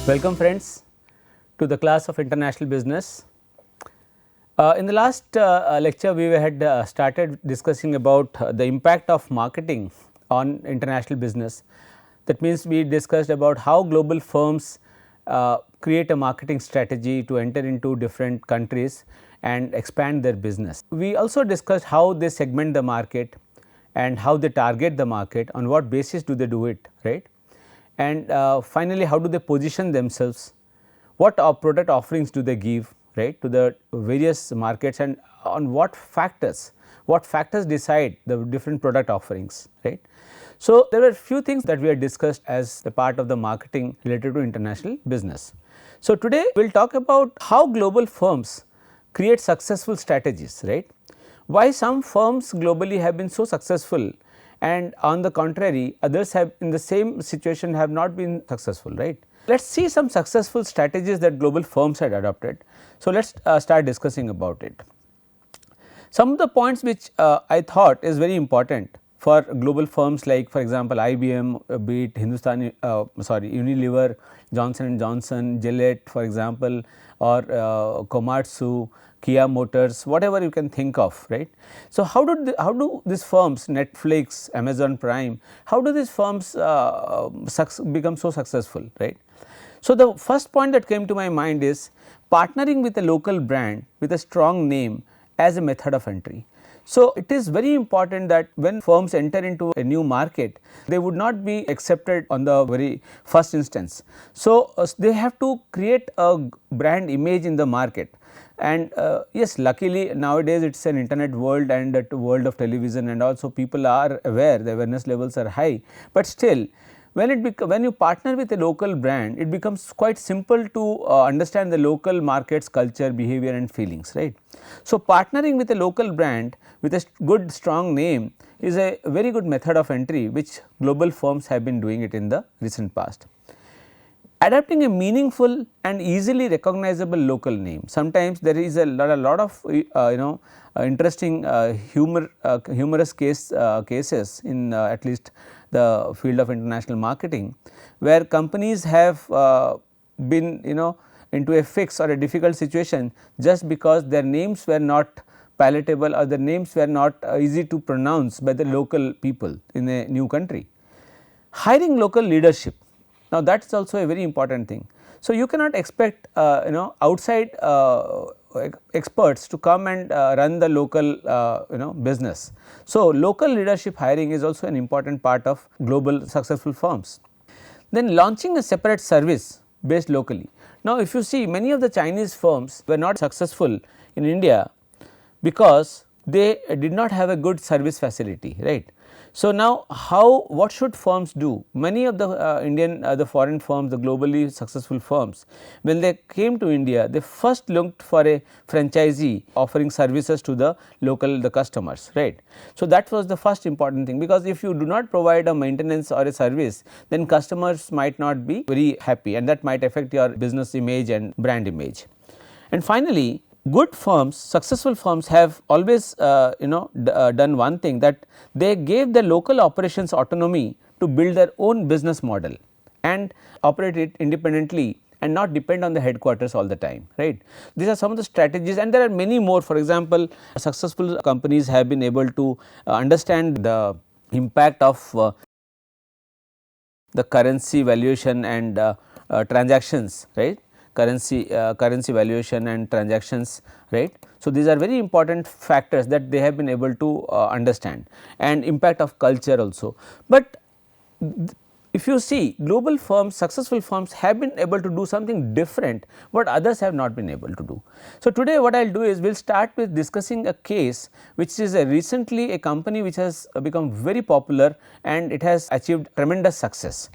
Welcome friends to the class of international business. In the last lecture we had started discussing about the impact of marketing on international business. That means we discussed about how global firms create a marketing strategy to enter into different countries and expand their business. We also discussed how they segment the market and how they target the market, on what basis do they do it, right. And finally, how do they position themselves, what product offerings do they give, right, to the various markets, and on what factors decide the different product offerings, right. So, there were few things that we had discussed as a part of the marketing related to international business. So, today we will talk about how global firms create successful strategies, right. Why some firms globally have been so successful, and on the contrary others have in the same situation have not been successful, right. Let us see some successful strategies that global firms had adopted. So, let us start discussing about it. Some of the points which I thought is very important for global firms like, for example, IBM, be it Unilever, Johnson and Johnson, Gillette for example, or Komatsu, Kia Motors, whatever you can think of, right. So, how do these firms, Netflix, Amazon Prime, how do these firms become so successful, right. So, the first point that came to my mind is partnering with a local brand with a strong name as a method of entry. So, it is very important that when firms enter into a new market, they would not be accepted on the very first instance. So, they have to create a brand image in the market, and yes, luckily nowadays it is an internet world and that world of television, and also people are aware, the awareness levels are high, but still when you partner with a local brand, it becomes quite simple to understand the local market's culture, behavior and feelings, right. So, partnering with a local brand with a good strong name is a very good method of entry, which global firms have been doing it in the recent past. Adapting a meaningful and easily recognizable local name. Sometimes there is a lot of interesting humorous cases in at least the field of international marketing, where companies have been into a fix or a difficult situation just because their names were not palatable or their names were not easy to pronounce by the local people in a new country. Hiring local leadership. Now, that is also a very important thing. So, you cannot expect outside experts to come and run the local business. So, local leadership hiring is also an important part of global successful firms. Then launching a separate service based locally. Now, if you see, many of the Chinese firms were not successful in India because they did not have a good service facility, right. So, now what should firms do? Many of the the foreign firms, the globally successful firms, when they came to India, they first looked for a franchisee offering services to the customers, right. So, that was the first important thing, because if you do not provide a maintenance or a service, then customers might not be very happy, and that might affect your business image and brand image. And finally, good firms, successful firms have always done one thing, that they gave the local operations autonomy to build their own business model and operate it independently and not depend on the headquarters all the time, right. These are some of the strategies, and there are many more. For example, successful companies have been able to understand the impact of the currency valuation and transactions, right. Currency valuation and transactions, right. So, these are very important factors that they have been able to understand, and impact of culture also. But if you see, global firms, successful firms have been able to do something different what others have not been able to do. So, today what I will do is we will start with discussing a case which is recently a company which has become very popular and it has achieved tremendous success,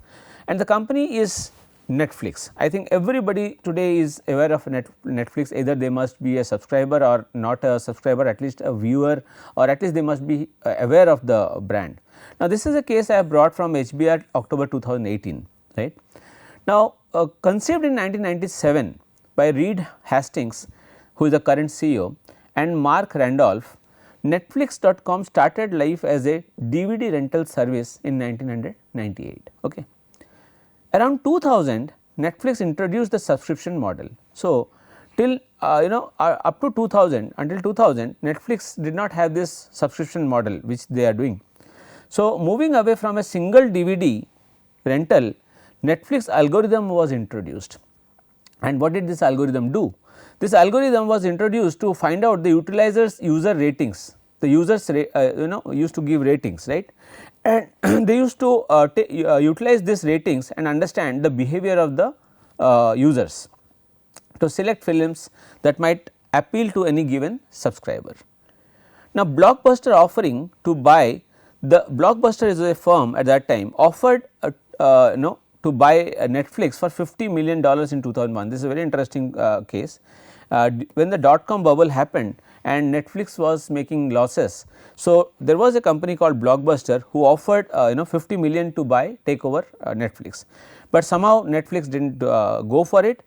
and the company is Netflix. I think everybody today is aware of Netflix, either they must be a subscriber or not a subscriber, at least a viewer, or at least they must be aware of the brand. Now, this is a case I have brought from HBR October 2018, right. Now, conceived in 1997 by Reed Hastings, who is the current CEO, and Mark Randolph, Netflix.com started life as a DVD rental service in 1998. Okay. Around 2000, Netflix introduced the subscription model. So, till up to 2000, until 2000, Netflix did not have this subscription model which they are doing. So, moving away from a single DVD rental, Netflix algorithm was introduced. And what did this algorithm do? This algorithm was introduced to find out the utilizers user ratings. The users used to give ratings, right, and they used to utilize these ratings and understand the behavior of the users to select films that might appeal to any given subscriber. Now, Blockbuster offering to buy, the Blockbuster is a firm at that time offered to buy Netflix for $50 million in 2001. This is a very interesting case. When the dot-com bubble happened and Netflix was making losses. So, there was a company called Blockbuster who offered $50 million to buy, take over Netflix, but somehow Netflix did not go for it,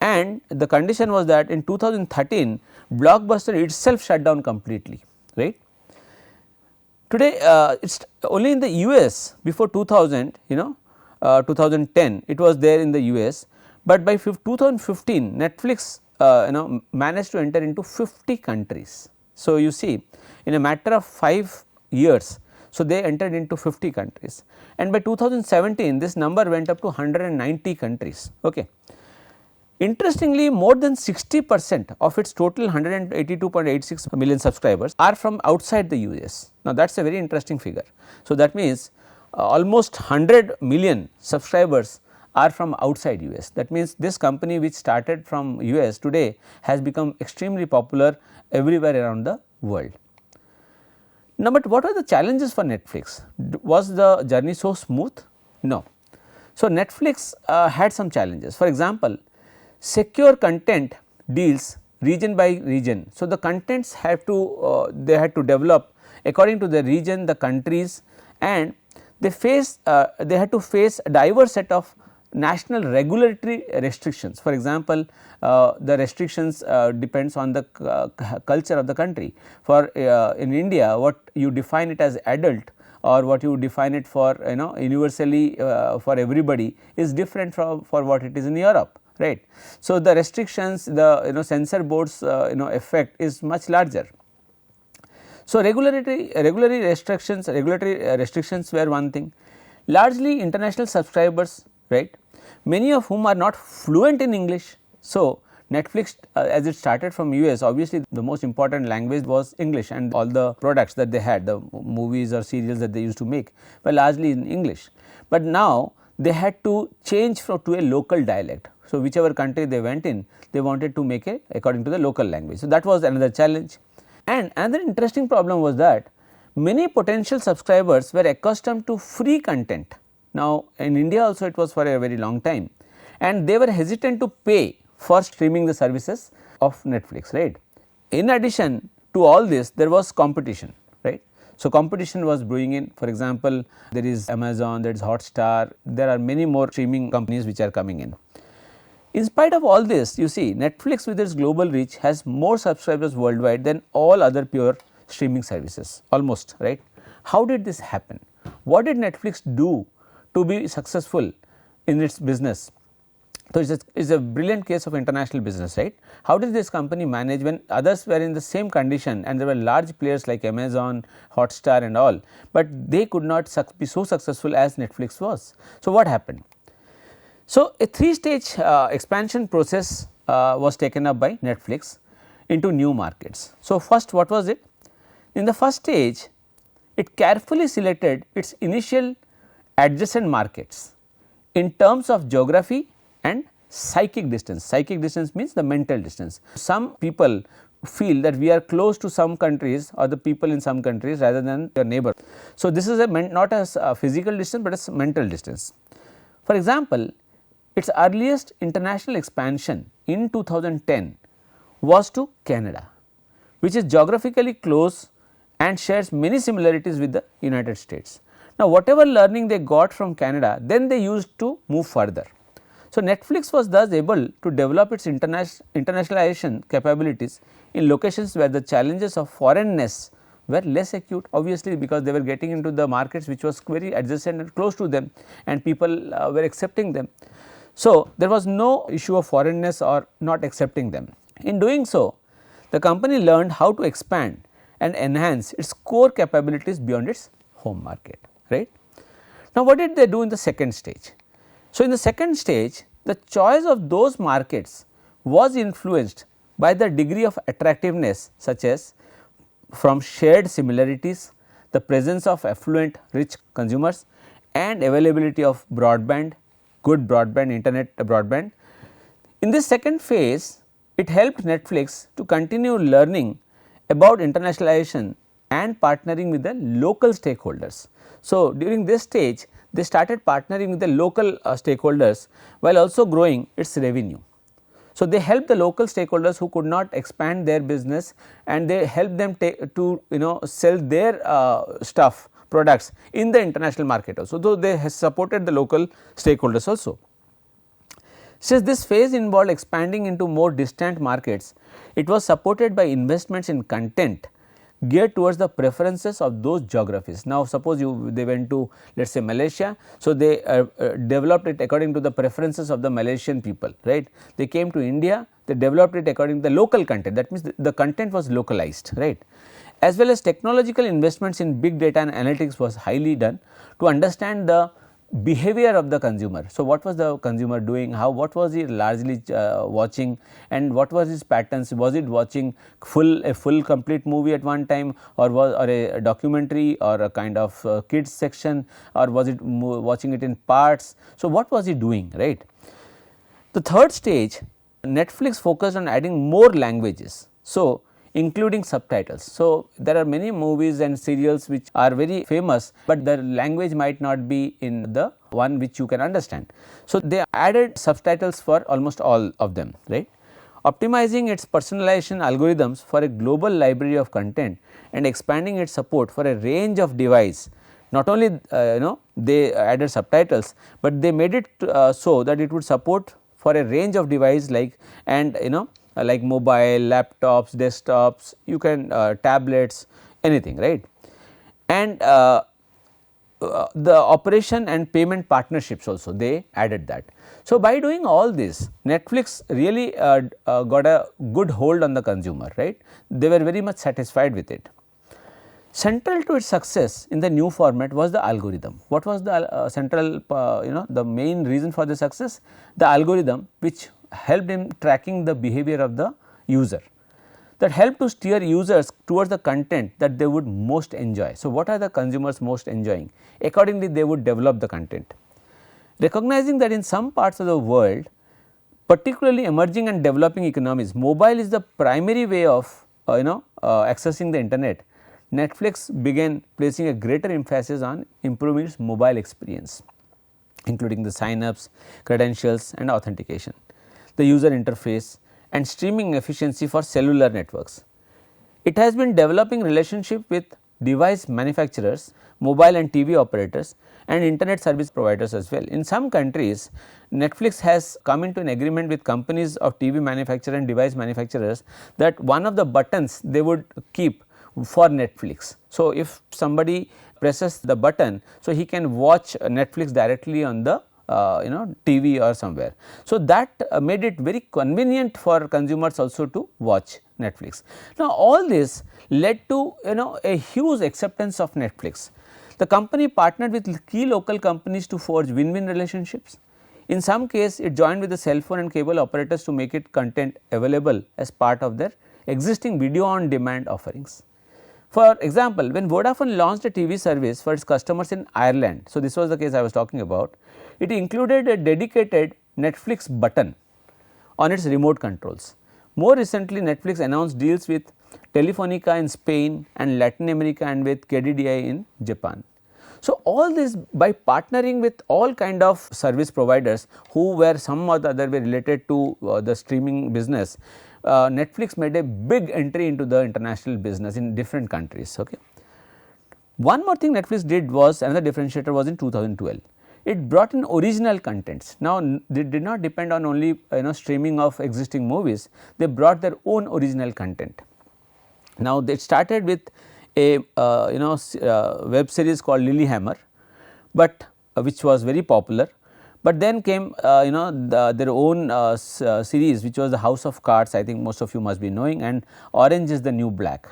and the condition was that in 2013 Blockbuster itself shut down completely, right. Today it is only in the US before 2000, 2010 it was there in the US, but by 2015 Netflix managed to enter into 50 countries. So, you see in a matter of 5 years, so they entered into 50 countries, and by 2017 this number went up to 190 countries. Okay. Interestingly, more than 60% of its total 182.86 million subscribers are from outside the US. Now, that is a very interesting figure. So, that means almost 100 million subscribers are from outside US. That means this company which started from US today has become extremely popular everywhere around the world. Now, but what are the challenges for Netflix? Was the journey so smooth? No. So, Netflix had some challenges. For example, secure content deals region by region. So, the contents have to they had to develop according to the region, the countries, and they had to face a diverse set of national regulatory restrictions. For example, the restrictions depends on the culture of the country. For in India, what you define it as adult or what you define it for universally for everybody is different from for what it is in Europe, right. So, the restrictions, the censor boards effect is much larger. So, regulatory restrictions were one thing. Largely international subscribers, right, many of whom are not fluent in English. So, Netflix as it started from US, obviously the most important language was English, and all the products that they had, the movies or serials that they used to make were largely in English. But now they had to change to a local dialect. So, whichever country they went in, they wanted to make it according to the local language. So, that was another challenge. And another interesting problem was that many potential subscribers were accustomed to free content. Now, in India also it was for a very long time, and they were hesitant to pay for streaming the services of Netflix, right. In addition to all this, there was competition, right. So, competition was brewing in. For example, there is Amazon, there is Hotstar, there are many more streaming companies which are coming in. In spite of all this, you see Netflix with its global reach has more subscribers worldwide than all other pure streaming services, almost, right. How did this happen? What did Netflix do to be successful in its business? So, it is a brilliant case of international business, right. How did this company manage when others were in the same condition and there were large players like Amazon, Hotstar and all, but they could not be so successful as Netflix was. So, what happened? So, a 3-stage expansion process was taken up by Netflix into new markets. So, first what was it? In the first stage, it carefully selected its initial adjacent markets in terms of geography and psychic distance. Psychic distance means the mental distance. Some people feel that we are close to some countries or the people in some countries rather than your neighbor. So, this is not as a physical distance, but as mental distance. For example, its earliest international expansion in 2010 was to Canada, which is geographically close and shares many similarities with the United States. Now, whatever learning they got from Canada, then they used to move further. So, Netflix was thus able to develop its internationalization capabilities in locations where the challenges of foreignness were less acute, obviously because they were getting into the markets which was very adjacent and close to them and people were accepting them. So, there was no issue of foreignness or not accepting them. In doing so, the company learned how to expand and enhance its core capabilities beyond its home market, right. Now, what did they do in the second stage? So, in the second stage, the choice of those markets was influenced by the degree of attractiveness, such as from shared similarities, the presence of affluent rich consumers and availability of broadband, good broadband, internet broadband. In this second phase, it helped Netflix to continue learning about internationalization and partnering with the local stakeholders. So, during this stage, they started partnering with the local stakeholders while also growing its revenue. So, they helped the local stakeholders who could not expand their business, and they helped them to sell their stuff products in the international market also, though they have supported the local stakeholders also. Since this phase involved expanding into more distant markets, it was supported by investments in content geared towards the preferences of those geographies. Now, suppose they went to, let us say, Malaysia. So, they developed it according to the preferences of the Malaysian people, right. They came to India, they developed it according to the local content, that means the content was localized, right. As well as technological investments in big data and analytics was highly done to understand the behavior of the consumer. So, what was the consumer doing, how, what was he largely watching, and what was his patterns, was it watching a full complete movie at one time, or a documentary, or a kind of kids section, or was it watching it in parts. So, what was he doing, right. The third stage, Netflix focused on adding more languages. So, including subtitles. So, there are many movies and serials which are very famous, but the language might not be in the one which you can understand. So, they added subtitles for almost all of them, right. Optimizing its personalization algorithms for a global library of content and expanding its support for a range of device. Not only they added subtitles, but they made it so that it would support for a range of device like like mobile, laptops, desktops, you can tablets, anything, right. And the operation and payment partnerships also they added that. So, by doing all this, Netflix really got a good hold on the consumer, right. They were very much satisfied with it. Central to its success in the new format was the algorithm. What was the central the main reason for the success? The algorithm which helped in tracking the behavior of the user, that helped to steer users towards the content that they would most enjoy. So, what are the consumers most enjoying? Accordingly, they would develop the content. Recognizing that in some parts of the world, particularly emerging and developing economies, mobile is the primary way of accessing the internet, Netflix began placing a greater emphasis on improving its mobile experience, including the sign-ups, credentials and authentication, the user interface and streaming efficiency for cellular networks. It has been developing relationship with device manufacturers, mobile and TV operators and internet service providers as well. In some countries, Netflix has come into an agreement with companies of TV manufacturer and device manufacturers that one of the buttons they would keep for Netflix. So, if somebody presses the button, so he can watch Netflix directly on the TV or somewhere. So, that made it very convenient for consumers also to watch Netflix. Now, all this led to a huge acceptance of Netflix. The company partnered with key local companies to forge win-win relationships. In some case, it joined with the cell phone and cable operators to make it content available as part of their existing video on demand offerings. For example, when Vodafone launched a TV service for its customers in Ireland, so this was the case I was talking about, it included a dedicated Netflix button on its remote controls. More recently, Netflix announced deals with Telefonica in Spain and Latin America and with KDDI in Japan. So, all this by partnering with all kind of service providers who were some or the other way related to the streaming business, Netflix made a big entry into the international business in different countries. Okay. One more thing Netflix did was, another differentiator was in 2012. It brought in original contents. Now, they did not depend on only streaming of existing movies, they brought their own original content. Now, they started with a web series called Lilyhammer, but which was very popular, but then came their own series, which was the House of Cards. I think most of you must be knowing, and Orange is the New Black,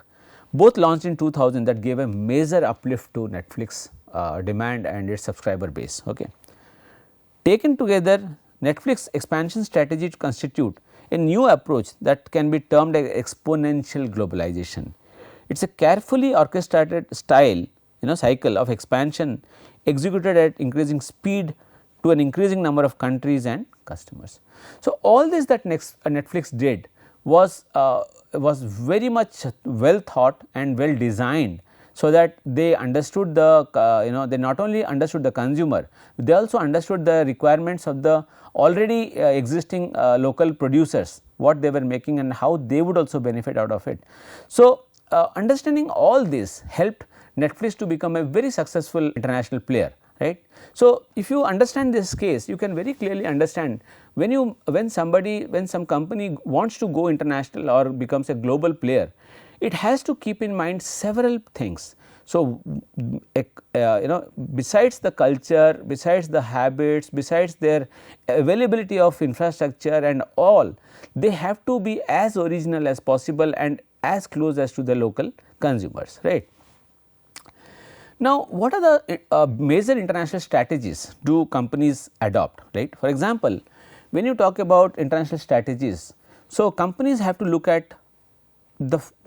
both launched in 2000, that gave a major uplift to Netflix demand and its subscriber base. Okay. Taken together, Netflix expansion strategy constitute a new approach that can be termed as exponential globalization. It is a carefully orchestrated style cycle of expansion executed at increasing speed to an increasing number of countries and customers. So, all this that Netflix did was very much well thought and well designed, so that they understood the they not only understood the consumer, they also understood the requirements of the already existing local producers, what they were making and how they would also benefit out of it. So, understanding all this helped Netflix to become a very successful international player, right. So, if you understand this case, you can very clearly understand when some company wants to go international or becomes a global player, it has to keep in mind several things. So, besides the culture, besides the habits, besides their availability of infrastructure and all, they have to be as original as possible and as close as to the local consumers, right. Now, what are the major international strategies do companies adopt, right? For example, when you talk about international strategies, so companies have to look at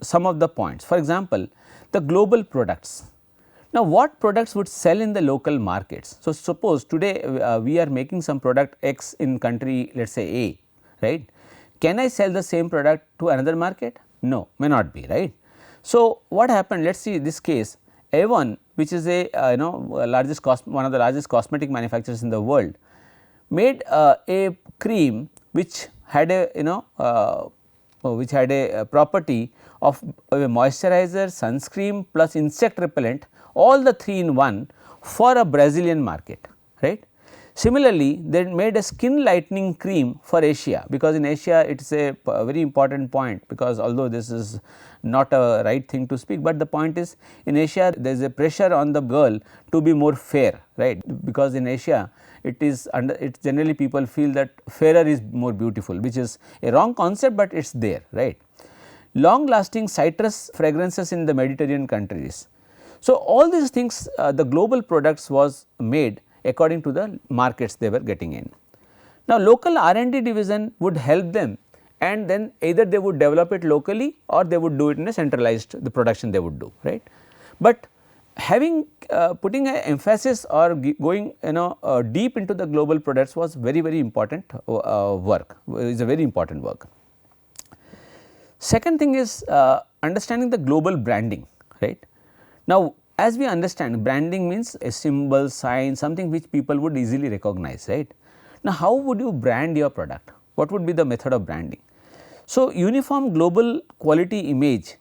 some of the points. For example, the global products. Now, what products would sell in the local markets? So, suppose today we are making some product X in country, let us say A, right. Can I sell the same product to another market? No, may not be, right. So, what happened? Let us see this case. Avon, which is a one of the largest cosmetic manufacturers in the world, made a cream which had a property of a moisturizer, sunscreen plus insect repellent, all the 3 in 1 for a Brazilian market, right. Similarly, they made a skin lightening cream for Asia, because in Asia it is a very important point, because although this is not a right thing to speak, but the point is in Asia there is a pressure on the girl to be more fair, right, because in Asia it is generally people feel that fairer is more beautiful, which is a wrong concept, but it is there, right. Long lasting citrus fragrances in the Mediterranean countries. So, all these things the global products was made according to the markets they were getting in. Now, local R&D division would help them, and then either they would develop it locally or they would do it in a centralized the production they would do, right. But having putting an emphasis or going deep into the global products was very important work, is a very important work. Second thing is understanding the global branding, right. Now, as we understand, branding means a symbol, sign, something which people would easily recognize, right. Now, how would you brand your product? What would be the method of branding? So, uniform global quality image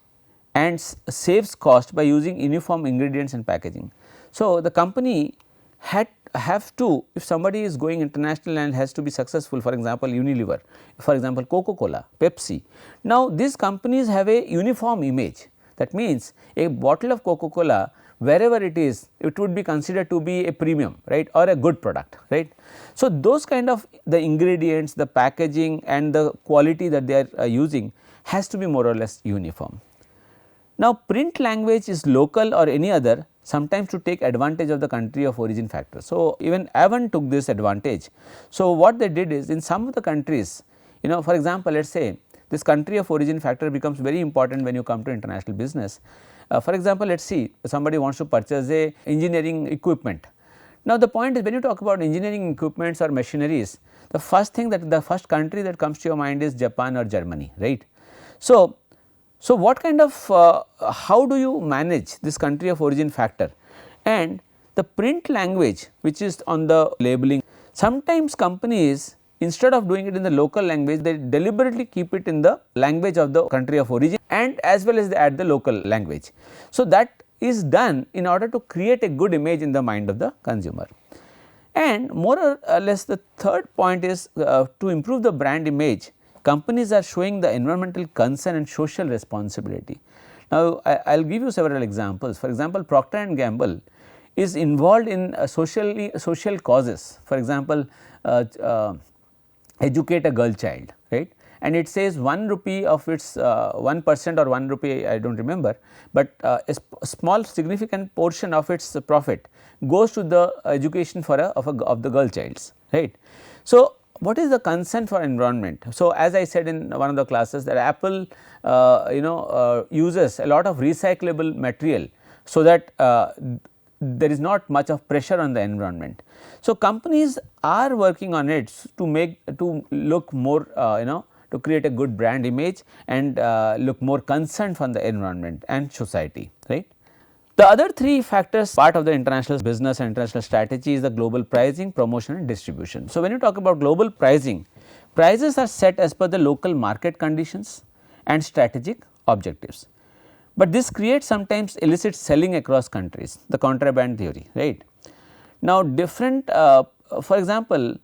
and saves cost by using uniform ingredients and packaging. So, the company have to, if somebody is going international and has to be successful, for example, Unilever, for example, Coca-Cola, Pepsi. Now, these companies have a uniform image. That means, a bottle of Coca-Cola, wherever it is, it would be considered to be a premium, right, or a good product, right. So, those kind of the ingredients, the packaging and the quality that they are using has to be more or less uniform. Now, print language is local or any other, sometimes to take advantage of the country of origin factor. So, even Avon took this advantage. So, what they did is, in some of the countries, for example, let us say this country of origin factor becomes very important when you come to international business. For example, let us see somebody wants to purchase a engineering equipment. Now, the point is, when you talk about engineering equipments or machineries, the first country that comes to your mind is Japan or Germany, right. So, what kind of how do you manage this country of origin factor, and the print language which is on the labeling? Sometimes companies, instead of doing it in the local language, they deliberately keep it in the language of the country of origin, and as well as they add the local language. So, that is done in order to create a good image in the mind of the consumer. And more or less the third point is to improve the brand image, companies are showing the environmental concern and social responsibility. Now, I will give you several examples. For example, Procter and Gamble is involved in social causes, for example, educate a girl child, right, and it says 1 rupee of its 1% or 1 rupee, I do not remember, but a small significant portion of its profit goes to the education for of the girl childs, right. So, what is the concern for environment? So, as I said in one of the classes that Apple uses a lot of recyclable material, so that there is not much of pressure on the environment. So, companies are working on it to look more to create a good brand image and look more concerned for the environment and society, right. The other three factors part of the international business and international strategy is the global pricing, promotion and distribution. So, when you talk about global pricing, prices are set as per the local market conditions and strategic objectives, but this creates sometimes illicit selling across countries, the contraband theory, right. Now, different for example,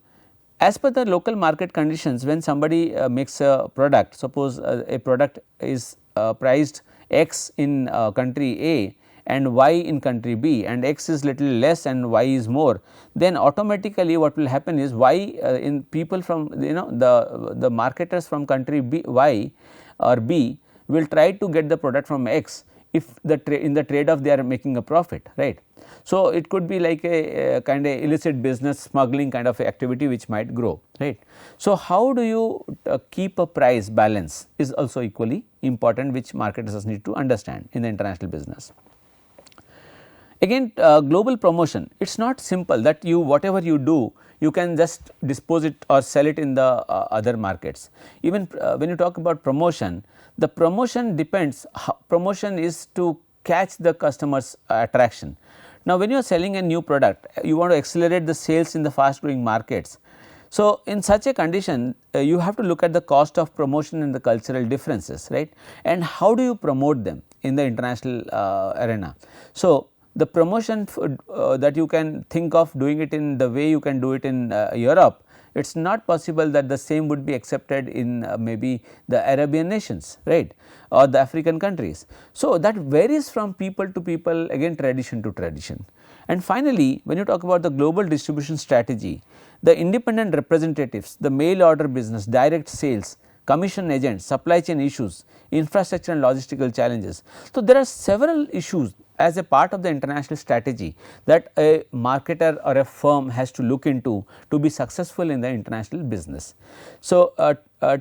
as per the local market conditions, when somebody makes a product, suppose a product is priced X in country A and Y in country B, and X is little less and Y is more, then automatically what will happen is Y in people from the marketers from country B, Y or B will try to get the product from X if in the trade off they are making a profit, right. So, it could be like a kind of illicit business smuggling kind of activity which might grow, right. So, how do you keep a price balance is also equally important, which marketers need to understand in the international business. Again, global promotion, it is not simple that you whatever you do you can just dispose it or sell it in the other markets. Even when you talk about promotion, the promotion depends, promotion is to catch the customer's attraction. Now, when you are selling a new product, you want to accelerate the sales in the fast growing markets. So, in such a condition you have to look at the cost of promotion and the cultural differences, right, and how do you promote them in the international arena. So, the promotion that you can think of doing it in the way you can do it in Europe, it is not possible that the same would be accepted in maybe the Arabian nations, right, or the African countries. So, that varies from people to people, again tradition to tradition. And finally, when you talk about the global distribution strategy, the independent representatives, the mail order business, direct sales, commission agents, supply chain issues, infrastructure and logistical challenges. So, there are several issues as a part of the international strategy that a marketer or a firm has to look into to be successful in the international business. So,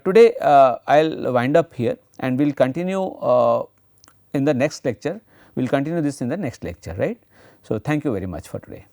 today I will wind up here and we will continue in the next lecture, we will continue this in the next lecture, right. So, thank you very much for today.